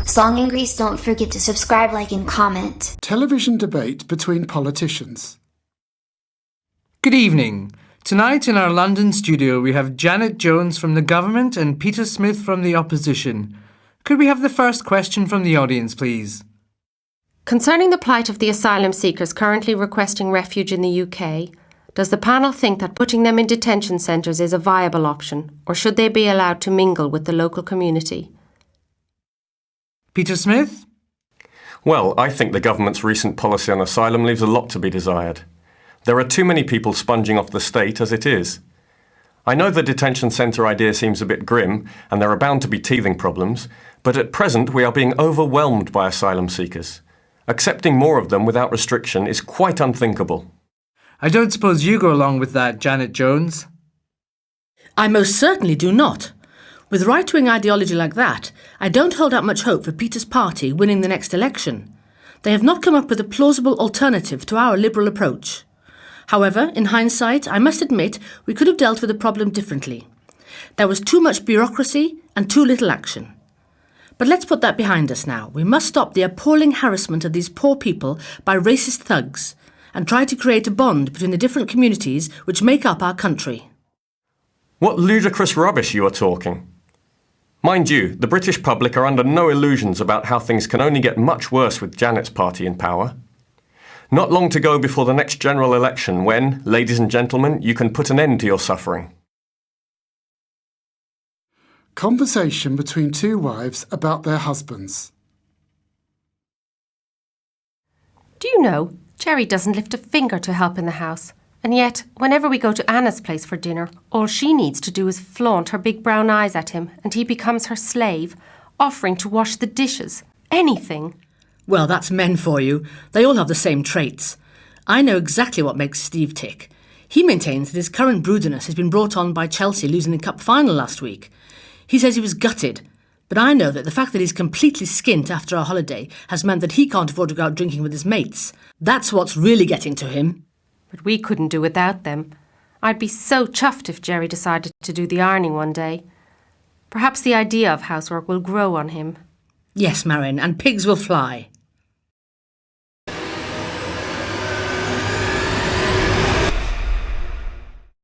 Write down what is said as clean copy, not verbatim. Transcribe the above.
So long in Greece, don't forget to subscribe, like, and comment. Television debate between politicians. Good evening. Tonight in our London studio we have Janet Jones from the government and Peter Smith from the opposition. Could we have the first question from the audience, please? Concerning the plight of the asylum seekers currently requesting refuge in the UK, does the panel think that putting them in detention centres is a viable option, or should they be allowed to mingle with the local community? Peter Smith? Well, I think the government's recent policy on asylum leaves a lot to be desired. There are too many people sponging off the state as it is. I know the detention centre idea seems a bit grim, and there are bound to be teething problems, but at present we are being overwhelmed by asylum seekers. Accepting more of them without restriction is quite unthinkable. I don't suppose you go along with that, Janet Jones? I most certainly do not. With right-wing ideology like that, I don't hold out much hope for Peter's party winning the next election. They have not come up with a plausible alternative to our liberal approach. However, in hindsight, I must admit we could have dealt with the problem differently. There was too much bureaucracy and too little action. But let's put that behind us now. We must stop the appalling harassment of these poor people by racist thugs and try to create a bond between the different communities which make up our country. What ludicrous rubbish you are talking. Mind you, the British public are under no illusions about how things can only get much worse with Janet's party in power. Not long to go before the next general election when, ladies and gentlemen, you can put an end to your suffering. Conversation between two wives about their husbands. Do you know, Jerry doesn't lift a finger to help in the house. And yet, whenever we go to Anna's place for dinner, all she needs to do is flaunt her big brown eyes at him, and he becomes her slave, offering to wash the dishes. Anything. Well, that's men for you. They all have the same traits. I know exactly what makes Steve tick. He maintains that his current broodiness has been brought on by Chelsea losing the cup final last week. He says he was gutted, but I know that the fact that he's completely skint after our holiday has meant that he can't afford to go out drinking with his mates. That's what's really getting to him. But we couldn't do without them. I'd be so chuffed if Jerry decided to do the ironing one day. Perhaps the idea of housework will grow on him. Yes, Marin, and pigs will fly.